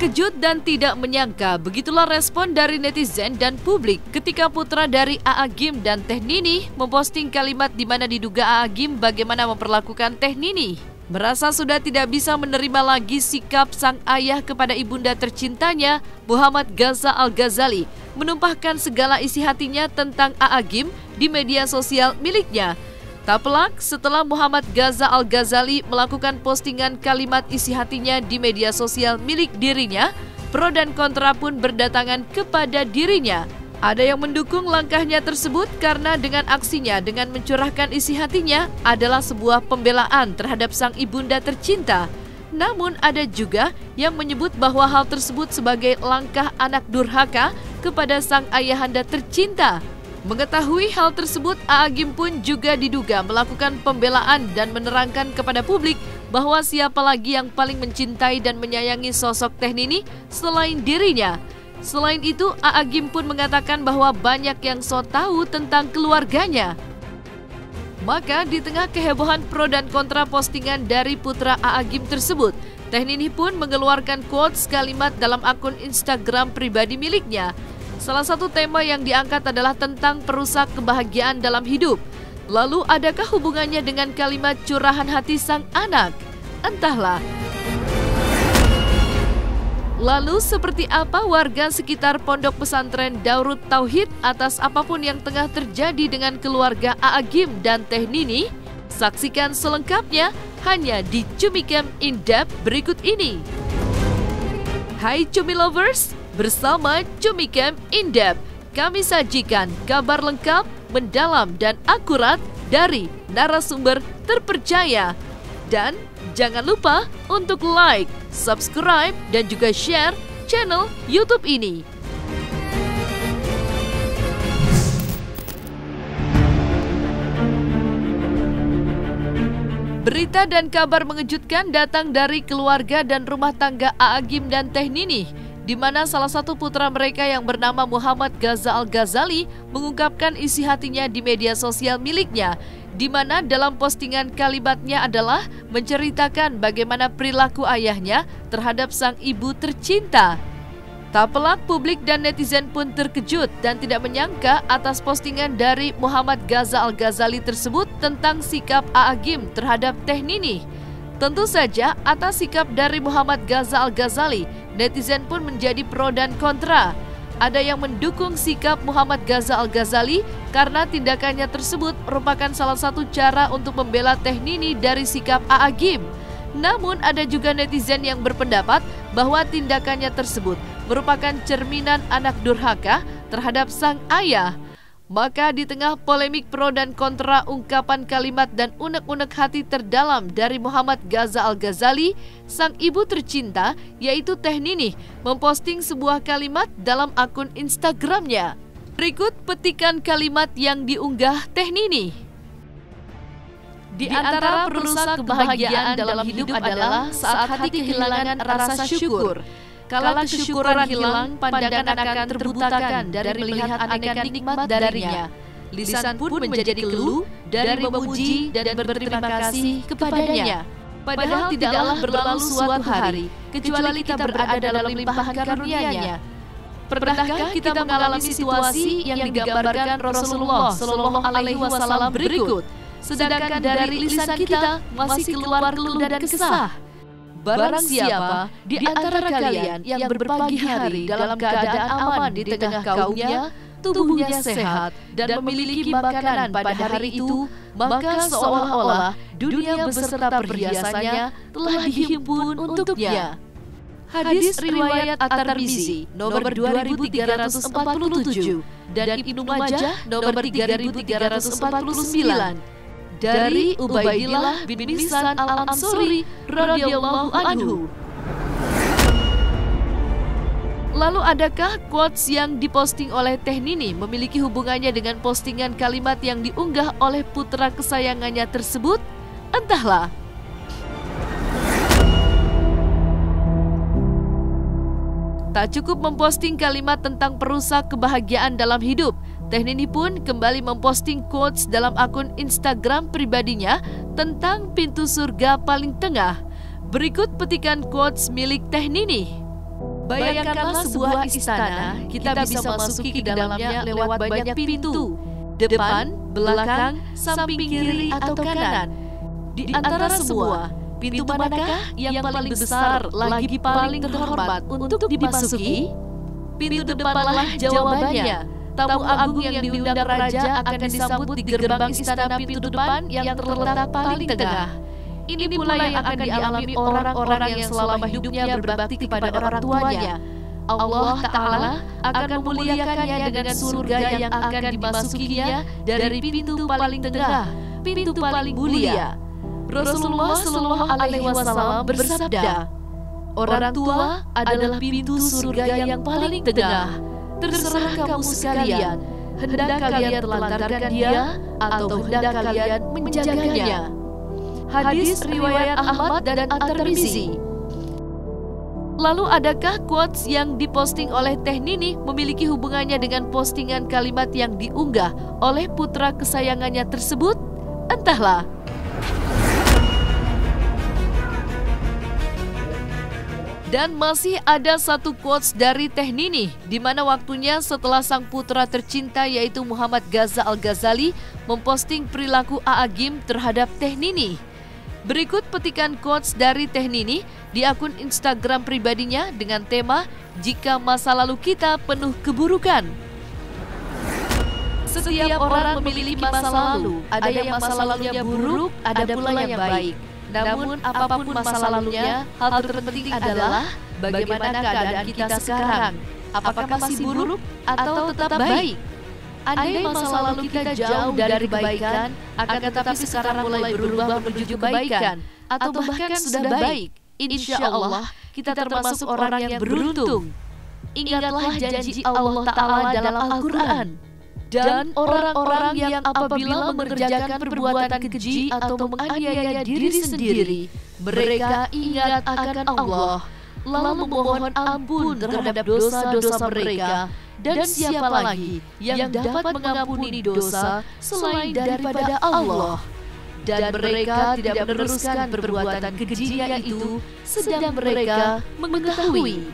Terkejut dan tidak menyangka, begitulah respon dari netizen dan publik ketika putra dari A.A. Gym dan Teh Nini memposting kalimat di mana diduga A.A. Gym bagaimana memperlakukan Teh Nini. Merasa sudah tidak bisa menerima lagi sikap sang ayah kepada ibunda tercintanya, Muhammad Gaza Al-Ghazali menumpahkan segala isi hatinya tentang A.A. Gym di media sosial miliknya. Tak pelak setelah Muhammad Gaza Al-Ghazali melakukan postingan kalimat isi hatinya di media sosial milik dirinya, pro dan kontra pun berdatangan kepada dirinya. Ada yang mendukung langkahnya tersebut karena dengan aksinya dengan mencurahkan isi hatinya adalah sebuah pembelaan terhadap sang ibunda tercinta. Namun ada juga yang menyebut bahwa hal tersebut sebagai langkah anak durhaka kepada sang ayahanda tercinta. Mengetahui hal tersebut, A.A. Gym pun juga diduga melakukan pembelaan dan menerangkan kepada publik bahwa siapa lagi yang paling mencintai dan menyayangi sosok Teh Nini selain dirinya. Selain itu, A.A. Gym pun mengatakan bahwa banyak yang so tahu tentang keluarganya. Maka di tengah kehebohan pro dan kontra postingan dari putra A.A. Gym tersebut, Teh Nini pun mengeluarkan quotes kalimat dalam akun Instagram pribadi miliknya. Salah satu tema yang diangkat adalah tentang perusak kebahagiaan dalam hidup. Lalu adakah hubungannya dengan kalimat curahan hati sang anak? Entahlah. Lalu seperti apa warga sekitar Pondok Pesantren Darut Tauhid atas apapun yang tengah terjadi dengan keluarga A.A. Gym dan Teh Nini? Saksikan selengkapnya hanya di Cumi Camp In-Depth berikut ini. Hai Cumi Lovers! Bersama Cumi Camp In-Depth, kami sajikan kabar lengkap, mendalam, dan akurat dari narasumber terpercaya. Dan jangan lupa untuk like, subscribe, dan juga share channel YouTube ini. Berita dan kabar mengejutkan datang dari keluarga dan rumah tangga A.A. Gym dan Teh Nini, di mana salah satu putra mereka yang bernama Muhammad Gaza Al-Ghazali mengungkapkan isi hatinya di media sosial miliknya, di mana dalam postingan kalimatnya adalah menceritakan bagaimana perilaku ayahnya terhadap sang ibu tercinta. Tak pelak publik dan netizen pun terkejut dan tidak menyangka atas postingan dari Muhammad Gaza Al-Ghazali tersebut tentang sikap A.A. Gym terhadap Teh Nini. Tentu saja atas sikap dari Muhammad Gaza Al-Ghazali, netizen pun menjadi pro dan kontra. Ada yang mendukung sikap Muhammad Gaza Al-Ghazali karena tindakannya tersebut merupakan salah satu cara untuk membela Teh Nini dari sikap A.A. Gym. Namun ada juga netizen yang berpendapat bahwa tindakannya tersebut merupakan cerminan anak durhaka terhadap sang ayah. Maka di tengah polemik pro dan kontra ungkapan kalimat dan unek-unek hati terdalam dari Muhammad Gaza Al-Ghazali, sang ibu tercinta yaitu Teh Nini memposting sebuah kalimat dalam akun Instagramnya. Berikut petikan kalimat yang diunggah Teh Nini. Di antara perusak kebahagiaan dalam hidup adalah saat hati kehilangan rasa syukur. Kala kesyukuran hilang, pandangan akan terbutakan dari melihat aneka nikmat darinya. Lisan pun menjadi keluh dari memuji dan berterima kasih kepadanya. Padahal tidaklah berlalu suatu hari, kecuali kita berada dalam limpahan karunia-Nya. Pernahkah kita mengalami situasi yang digambarkan Rasulullah Shallallahu Alaihi Wasallam berikut? Sedangkan dari lisan kita masih keluar keluh dan kesah. Barang siapa di antara kalian yang berpagi hari dalam keadaan aman di tengah kaumnya, tubuhnya sehat dan memiliki makanan pada hari itu, maka seolah-olah dunia beserta perhiasannya telah dihimpun untuknya. Hadis riwayat At-Tirmizi nomor 2347 dan Ibnu Majah nomor 3349. Dari Ubaidillah bin Mihsan Al-Ansori radhiyallahu anhu. Lalu adakah quotes yang diposting oleh Teh Nini memiliki hubungannya dengan postingan kalimat yang diunggah oleh putra kesayangannya tersebut? Entahlah. Tak cukup memposting kalimat tentang perusak kebahagiaan dalam hidup, Teh Nini pun kembali memposting quotes dalam akun Instagram pribadinya tentang pintu surga paling tengah. Berikut petikan quotes milik Teh Nini. Bayangkanlah sebuah istana, kita bisa masuki ke dalamnya lewat banyak pintu, depan, belakang, samping kiri atau kanan. Di antara semua, pintu manakah yang paling besar lagi paling terhormat untuk dimasuki? Pintu depanlah jawabannya. Tamu agung yang diundang raja akan disambut di gerbang istana pintu depan yang terletak paling tengah. Ini pula yang akan dialami orang-orang yang selama hidupnya berbakti kepada orang tuanya. Allah Ta'ala akan memuliakannya dengan surga yang akan dimasukinya dari pintu paling tengah, pintu paling mulia. Rasulullah Shallallahu Alaihi Wasallam bersabda, orang tua adalah pintu surga yang paling tengah. Terserah kamu sekalian, hendak kalian telantarkan dia atau hendak kalian menjaganya. Hadis riwayat Ahmad dan At-Tirmizi. Lalu adakah quotes yang diposting oleh Teh Nini memiliki hubungannya dengan postingan kalimat yang diunggah oleh putra kesayangannya tersebut? Entahlah. Dan masih ada satu quotes dari Teh Nini, di mana waktunya setelah sang putra tercinta yaitu Muhammad Gaza Al-Ghazali memposting perilaku A'agim terhadap Teh Nini. Berikut petikan quotes dari Teh Nini di akun Instagram pribadinya dengan tema "Jika masa lalu kita penuh keburukan". Setiap orang memiliki masa lalu, ada yang masa lalunya buruk, ada pula yang baik. Namun apapun masa lalunya, hal terpenting adalah bagaimana keadaan kita sekarang. Apakah masih buruk atau tetap baik? Andai masa lalu kita jauh dari kebaikan, akan tetapi sekarang mulai berubah menuju kebaikan, atau bahkan sudah baik, insya Allah kita termasuk orang yang beruntung. Ingatlah janji Allah Ta'ala dalam Al-Quran. Dan orang-orang yang apabila mengerjakan perbuatan keji atau menganiaya diri sendiri, mereka ingat akan Allah, lalu memohon ampun terhadap dosa-dosa mereka. Dan siapa lagi yang dapat mengampuni dosa selain daripada Allah? Dan mereka tidak meneruskan perbuatan kejinya itu, sedang mereka mengetahui.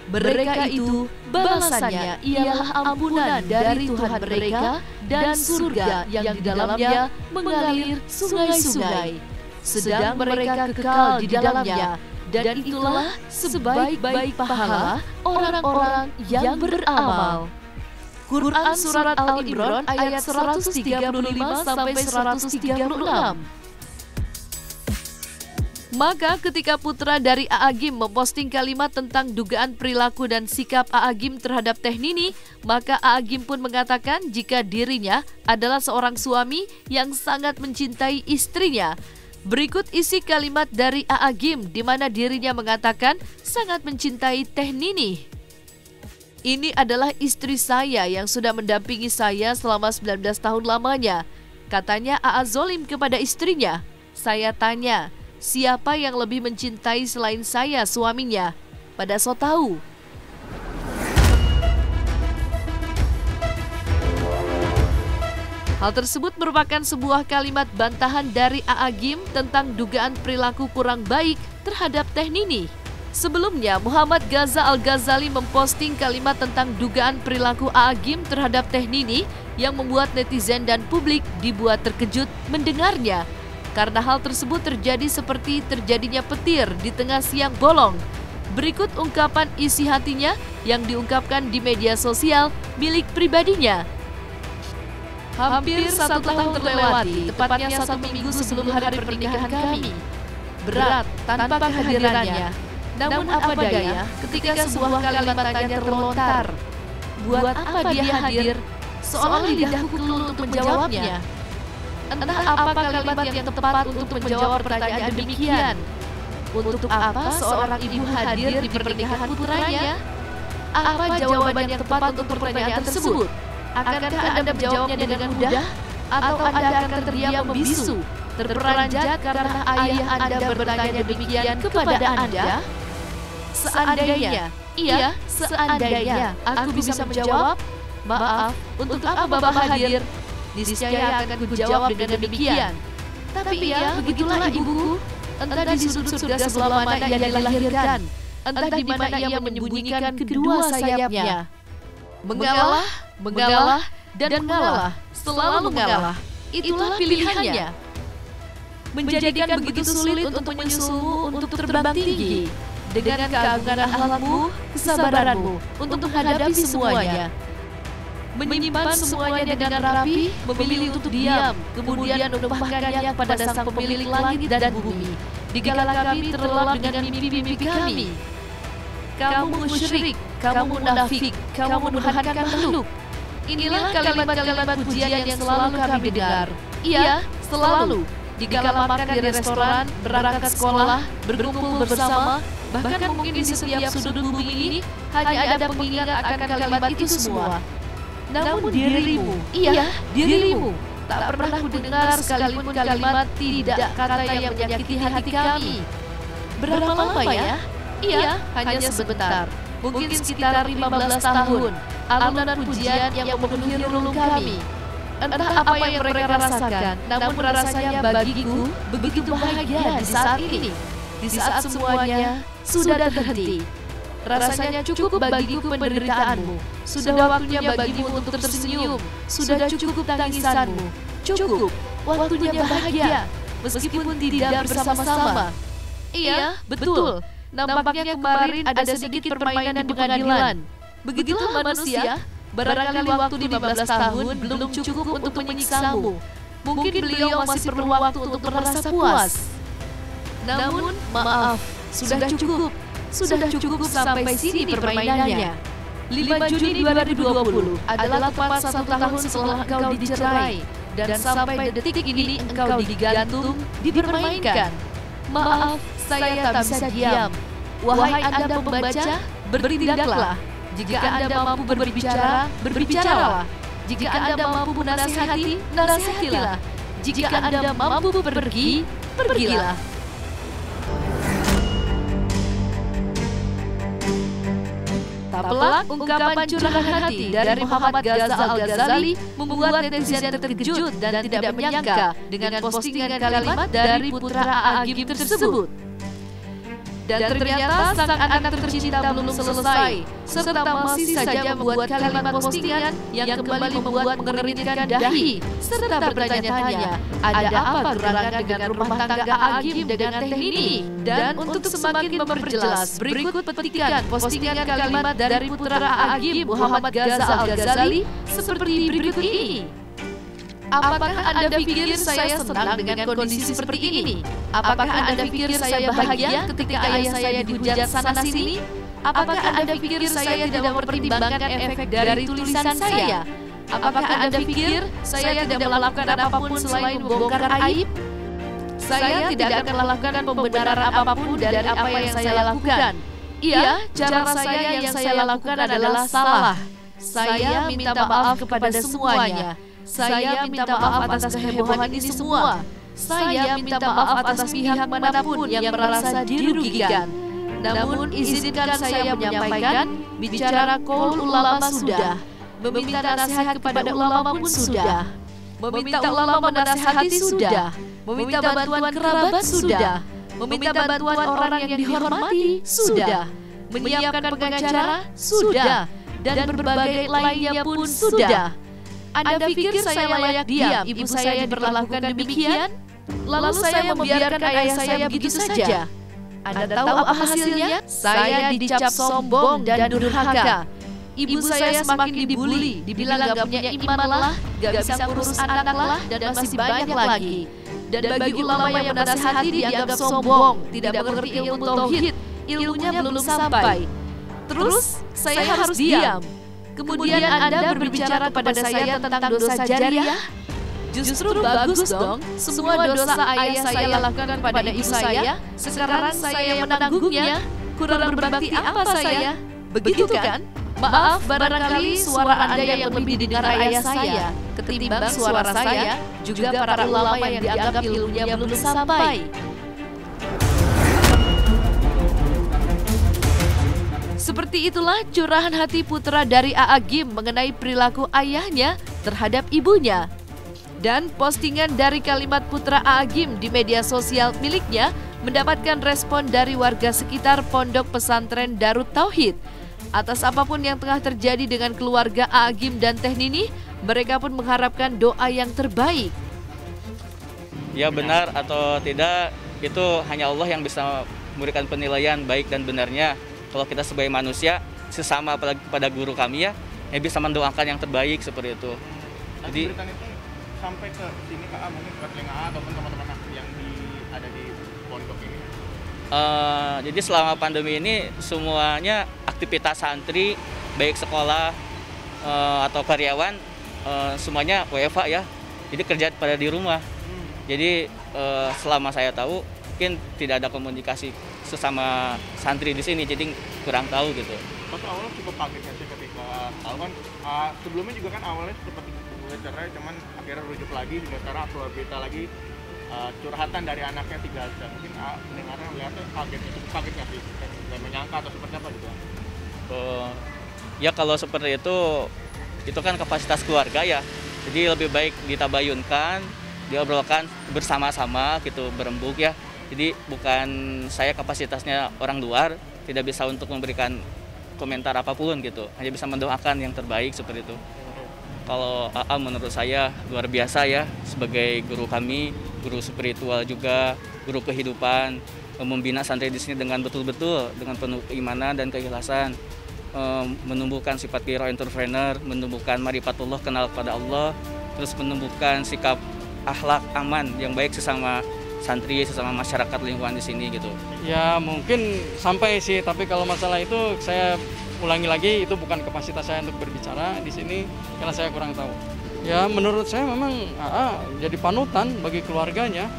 Mereka itu balasannya ialah ampunan dari Tuhan mereka dan surga yang di dalamnya mengalir sungai-sungai. Sedang mereka kekal di dalamnya. Dan itulah sebaik-baik pahala orang-orang yang beramal. Quran Surat Al-Imran ayat 135-136. Maka ketika putra dari A'agim memposting kalimat tentang dugaan perilaku dan sikap A'agim terhadap Teh Nini, maka A'agim pun mengatakan jika dirinya adalah seorang suami yang sangat mencintai istrinya. Berikut isi kalimat dari A'agim di mana dirinya mengatakan sangat mencintai Teh Nini. Ini adalah istri saya yang sudah mendampingi saya selama 19 tahun lamanya. Katanya A'a Zolim kepada istrinya. Saya tanya, siapa yang lebih mencintai selain saya suaminya? Pada so tahu. Hal tersebut merupakan sebuah kalimat bantahan dari A'agim tentang dugaan perilaku kurang baik terhadap Teh Nini. Sebelumnya, Muhammad Gaza Al-Ghazali memposting kalimat tentang dugaan perilaku A'agim terhadap Teh Nini yang membuat netizen dan publik dibuat terkejut mendengarnya. Karena hal tersebut terjadi seperti terjadinya petir di tengah siang bolong. Berikut ungkapan isi hatinya yang diungkapkan di media sosial milik pribadinya. Hampir 1 tahun terlewati, tepatnya 1 minggu sebelum hari pernikahan kami. Berat tanpa kehadirannya. Namun apa daya ketika sebuah kalimat tanya terlontar. Buat apa dia hadir? Seolah lidahku keluh untuk menjawabnya. Entah apa kalimat yang tepat untuk menjawab pertanyaan demikian. Untuk apa seorang ibu hadir di pernikahan putranya? Apa jawaban yang tepat untuk pertanyaan tersebut? Akankah Anda menjawabnya dengan mudah? Atau Anda akan terdiam membisu, terperanjat karena ayah Anda bertanya demikian kepada Anda? Seandainya, seandainya aku bisa menjawab, maaf, untuk apa Bapak hadir? Niscaya akan kujawab dengan demikian. Tapi ya, begitulah ibuku, entah di sudut surga sebelah mana ia dilahirkan, entah di mana ia menyembunyikan kedua sayapnya. Mengalah, mengalah, dan mengalah, selalu mengalah. Itulah pilihannya. Menjadikan begitu sulit untuk menyusulmu untuk terbang tinggi. Dengan keagungan akhlakmu, kesabaranmu untuk menghadapi semuanya. Menyimpan semuanya dengan rapi, memilih untuk diam, kemudian menumpahkannya kepada sang pemilik langit dan bumi. Dikala kami terlelap dengan mimpi-mimpi kami. Kamu musyrik, kamu munafik, kamu menuhankan makhluk. Inilah kalimat-kalimat pujian yang selalu kami dengar. Iya, selalu. Dikala makan di restoran, berangkat sekolah, berkumpul bersama, bahkan mungkin di setiap sudut bumi ini hanya ada pengingat akan kalimat itu semua. Namun dirimu, iya dirimu, tak pernah kudengar sekalipun kalimat tidak kata yang menyakiti hati kami. Berapa lama ya? Iya, hanya sebentar. Mungkin sekitar 15 tahun. Alunan pujian yang memenuhi relung kami. Entah apa yang mereka rasakan, namun rasanya bagiku begitu bahagia di saat ini. Di saat semuanya sudah terhenti. Rasanya cukup bagiku penderitaanmu. Sudah waktunya bagimu untuk tersenyum. Sudah cukup tangisanmu. Cukup waktunya bahagia, meskipun tidak bersama-sama. Iya, betul. Nampaknya kemarin ada sedikit permainan di pengadilan. Begitulah manusia. Barangkali waktu 15 tahun belum cukup untuk menyiksamu. Mungkin beliau masih perlu waktu untuk merasa puas. Namun, maaf, sudah cukup. Sudah cukup sampai sini permainannya. 5 Juni 2020 adalah tepat 1 tahun setelah engkau dicerai. Dan sampai detik ini engkau digantung, dipermainkan. Maaf, saya tak bisa diam. Wahai Anda pembaca, bertindaklah. Jika Anda mampu berbicara, berbicaralah. Jika Anda mampu menasihati, nasihatilah. Jika Anda mampu pergi, pergilah. Tak pelak, ungkapan curahan hati dari Muhammad Gaza Al-Ghazali membuat netizen terkejut dan tidak menyangka dengan postingan kalimat dari putra A'agim tersebut. Dan ternyata sang anak tercinta belum selesai, serta masih saja membuat kalimat postingan yang kembali membuat mengeringkan dahi, serta bertanya-tanya, ada apa gerangan dengan rumah tangga A'agim dengan Teh Nini? Dan untuk semakin memperjelas, berikut petikan postingan kalimat dari putra A'agim Muhammad Gaza Al-Ghazali seperti berikut ini. Apakah Anda pikir saya senang dengan kondisi seperti ini? Apakah Anda pikir saya bahagia ketika ayah saya dihujat sana-sini? Apakah Anda pikir saya tidak mempertimbangkan efek dari tulisan saya? Apakah Anda pikir saya tidak melakukan apapun selain membongkar aib? Saya tidak akan melakukan pembenaran apapun dari apa yang saya lakukan. Iya, cara saya yang saya lakukan adalah salah. Saya minta maaf kepada semuanya. Saya minta maaf atas kehebohan ini semua. Saya minta maaf atas pihak manapun yang merasa dirugikan. Namun izinkan saya menyampaikan, bicara qaul ulama sudah, meminta nasihat kepada ulama pun sudah, meminta ulama menasihati sudah, meminta bantuan kerabat sudah, meminta bantuan orang yang dihormati sudah, menyiapkan pengacara sudah, dan berbagai lainnya pun sudah. Anda pikir saya layak diam ibu saya diperlakukan demikian? Lalu saya membiarkan ayah saya begitu saja? Anda tahu apa hasilnya? Saya dicap sombong dan durhaka. Ibu saya semakin dibully, dibilang gak punya iman lah, gak bisa ngurus anak lah, dan masih banyak lagi. Dan bagi ulama yang menasihati dianggap sombong, tidak mengerti ilmu tauhid, ilmunya belum sampai. Terus saya harus diam. Kemudian Anda berbicara kepada saya tentang dosa jariah? Justru bagus dong, semua dosa ayah saya lakukan pada ibu saya, sekarang saya menanggungnya. Kurang berbakti apa saya? Begitu kan? Maaf, barangkali suara Anda yang lebih didengar ayah saya ketimbang suara saya, juga para ulama yang dianggap ilmunya belum sampai. Seperti itulah curahan hati putra dari A'agim mengenai perilaku ayahnya terhadap ibunya. Dan postingan dari kalimat putra A'agim di media sosial miliknya mendapatkan respon dari warga sekitar Pondok Pesantren Darut Tauhid. Atas apapun yang tengah terjadi dengan keluarga Agim dan Teh Nini, mereka pun mengharapkan doa yang terbaik. Ya benar atau tidak, itu hanya Allah yang bisa memberikan penilaian baik dan benarnya. Kalau kita sebagai manusia, sesama apalagi kepada guru kami ya bisa mendoakan yang terbaik seperti itu. Jadi berita itu sampai ke sini Kak, mungkin ke telinga ataupun teman-teman yang ada di pondok ini. Jadi selama pandemi ini semuanya aktivitas santri baik sekolah atau karyawan semuanya WFH ya. Jadi kerja pada di rumah. Jadi selama saya tahu mungkin tidak ada komunikasi sesama santri di sini, jadi kurang tahu gitu. Pas awalnya cukup kaget sih ketika tahu kan sebelumnya juga kan awalnya seperti cerai, cuman akhirnya rujuk lagi hingga sekarang keluar berita lagi curhatan dari anaknya 3 jam. Mungkin pendengarnya melihatnya cukup kaget nggak sih? Dan menyangka atau seperti apa gitu? Ya kalau seperti itu kan kapasitas keluarga ya. Jadi lebih baik ditabayunkan, diobrolkan bersama-sama gitu, berembuk ya. Jadi bukan saya kapasitasnya orang luar, tidak bisa untuk memberikan komentar apapun gitu. Hanya bisa mendoakan yang terbaik seperti itu. Kalau AA menurut saya luar biasa ya, sebagai guru kami, guru spiritual juga, guru kehidupan, membina santri di sini dengan betul-betul, dengan penuh keimanan dan keikhlasan, menumbuhkan sifat wira entrepreneur, menumbuhkan marifatullah, kenal kepada Allah, terus menumbuhkan sikap akhlak aman yang baik sesama santri, sesama masyarakat lingkungan di sini gitu. Ya mungkin sampai sih, tapi kalau masalah itu saya ulangi lagi, itu bukan kapasitas saya untuk berbicara di sini karena saya kurang tahu. Ya menurut saya memang AA jadi panutan bagi keluarganya.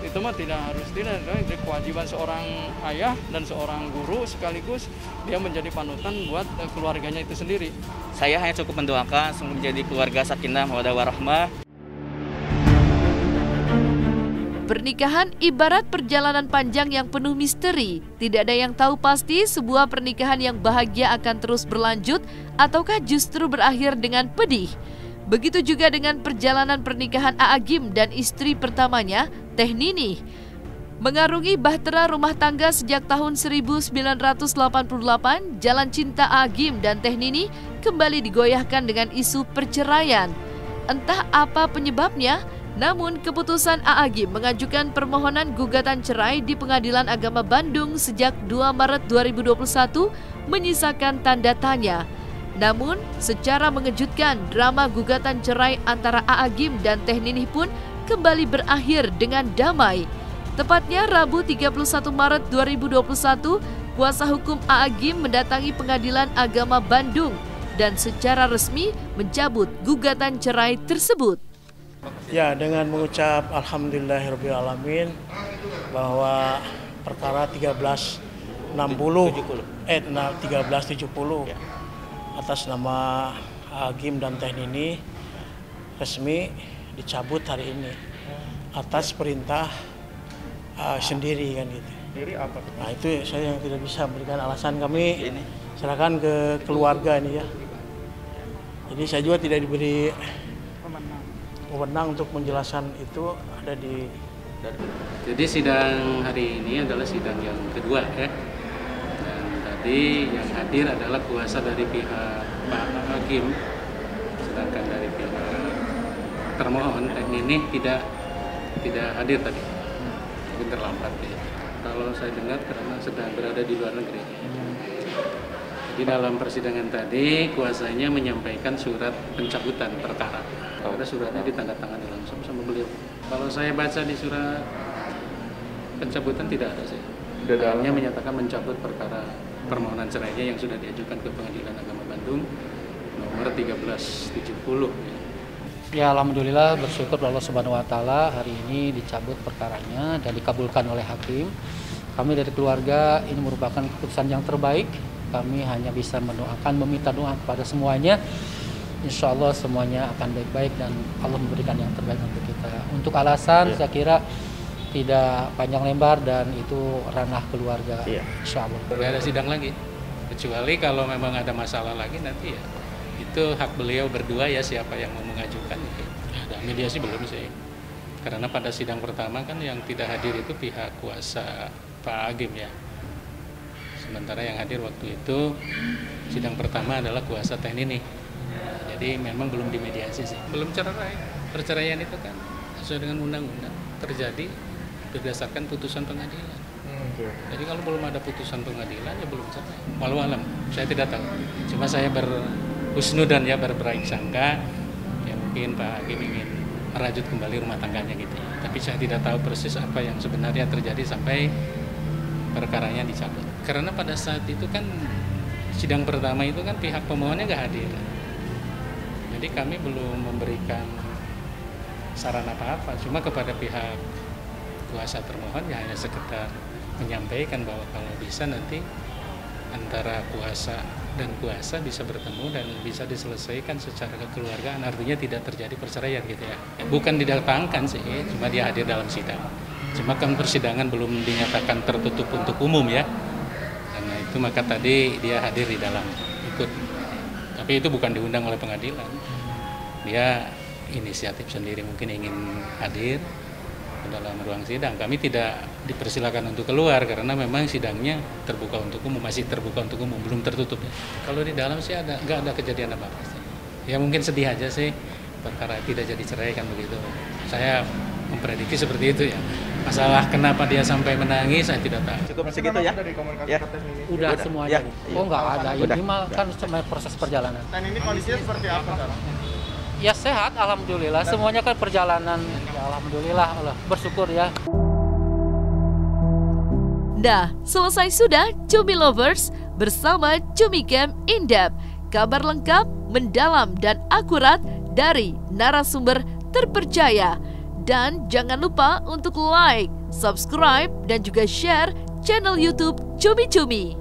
Itu mah tidak jadi kewajiban seorang ayah dan seorang guru sekaligus dia menjadi panutan buat keluarganya itu sendiri. Saya hanya cukup mendoakan semoga menjadi keluarga sakinah mawaddah warahmah. Pernikahan ibarat perjalanan panjang yang penuh misteri. Tidak ada yang tahu pasti sebuah pernikahan yang bahagia akan terus berlanjut ataukah justru berakhir dengan pedih. Begitu juga dengan perjalanan pernikahan Agim dan istri pertamanya, Teh Nini. Mengarungi bahtera rumah tangga sejak tahun 1988, jalan cinta Agim dan Teh Nini kembali digoyahkan dengan isu perceraian. Entah apa penyebabnya, namun keputusan Agim mengajukan permohonan gugatan cerai di Pengadilan Agama Bandung sejak 2 Maret 2021 menyisakan tanda tanya. Namun, secara mengejutkan, drama gugatan cerai antara Agim dan Teh Nini pun kembali berakhir dengan damai. Tepatnya Rabu 31 Maret 2021, kuasa hukum Agim mendatangi Pengadilan Agama Bandung dan secara resmi mencabut gugatan cerai tersebut. Ya, dengan mengucap alhamdulillahirrahmanirrahim bahwa perkara 1370 atas nama Agim dan Teh Nini resmi dicabut hari ini atas perintah sendiri kan gitu. Sendiri apa? Nah itu saya yang tidak bisa memberikan alasan, kami serahkan ke keluarga ini ya. Jadi saya juga tidak diberi wewenang untuk menjelaskan itu, ada di. Jadi sidang hari ini adalah sidang yang kedua ya. Dan tadi yang hadir adalah kuasa dari pihak Pak Agim, sedangkan dari pihak termohon Teh Nini tidak hadir tadi. Mungkin terlambat ya. Kalau saya dengar karena sedang berada di luar negeri. Jadi dalam persidangan tadi kuasanya menyampaikan surat pencabutan perkara. Ada suratnya ditandatangani langsung sama beliau. Kalau saya baca di surat pencabutan tidak ada sih. Hanya menyatakan mencabut perkara permohonan cerainya yang sudah diajukan ke Pengadilan Agama Bandung nomor 1370. Ya alhamdulillah, bersyukur Allah Subhanahu wa taala hari ini dicabut perkaranya dan dikabulkan oleh hakim. Kami dari keluarga ini merupakan keputusan yang terbaik. Kami hanya bisa mendoakan, meminta doa kepada semuanya. Insya Allah semuanya akan baik-baik dan Allah memberikan yang terbaik untuk kita. Untuk alasan saya kira tidak panjang lebar dan itu ranah keluarga. Insya Allah. Tidak ada sidang lagi. Kecuali kalau memang ada masalah lagi nanti ya itu hak beliau berdua ya, siapa yang mau mengajukan itu. Ada mediasi belum sih. Karena pada sidang pertama kan yang tidak hadir itu pihak kuasa Pak Agim ya. Sementara yang hadir waktu itu sidang pertama adalah kuasa Teh Nini. Jadi memang belum dimediasi sih. Belum cerai. Perceraian itu kan sesuai dengan undang-undang terjadi berdasarkan putusan pengadilan. Jadi kalau belum ada putusan pengadilan ya belum cerai. Walau alam, saya tidak tahu. Cuma saya berhusnudan ya, berbaik sangka ya mungkin Pak Agim ingin merajut kembali rumah tangganya gitu. Tapi saya tidak tahu persis apa yang sebenarnya terjadi sampai perkaranya dicabut. Karena pada saat itu kan sidang pertama itu kan pihak pemohonnya nggak hadir. Jadi kami belum memberikan saran apa-apa. Cuma kepada pihak kuasa termohon ya hanya sekedar menyampaikan bahwa kalau bisa nanti antara kuasa dan kuasa bisa bertemu dan bisa diselesaikan secara kekeluargaan, artinya tidak terjadi perceraian gitu ya. Bukan didatangkan sih, cuma dia hadir dalam sidang. Cuma kan persidangan belum dinyatakan tertutup untuk umum ya. Karena itu maka tadi dia hadir di dalam ikut. Tapi itu bukan diundang oleh pengadilan. Dia inisiatif sendiri mungkin ingin hadir ke dalam ruang sidang. Kami tidak dipersilakan untuk keluar karena memang sidangnya terbuka untuk umum, masih terbuka untuk umum, belum tertutup ya. Kalau di dalam sih nggak ada kejadian apa-apa sih. Ya mungkin sedih aja sih perkara tidak jadi cerai kan begitu. Saya memprediksi seperti itu ya. Masalah kenapa dia sampai menangis saya tidak tahu. Cukup segitu ya. Ya. Udah semuanya. Ya. Oh nggak ada. Udah. Ini mah kan cuma proses perjalanan. Dan ini kondisinya seperti apa sekarang? Ya sehat, alhamdulillah. Semuanya kan perjalanan. Ya, alhamdulillah, Allah bersyukur ya. Nah, selesai sudah Cumi Lovers bersama Cumi Camp In-Depth. Kabar lengkap, mendalam, dan akurat dari narasumber terpercaya. Dan jangan lupa untuk like, subscribe, dan juga share channel YouTube Cumi Cumi.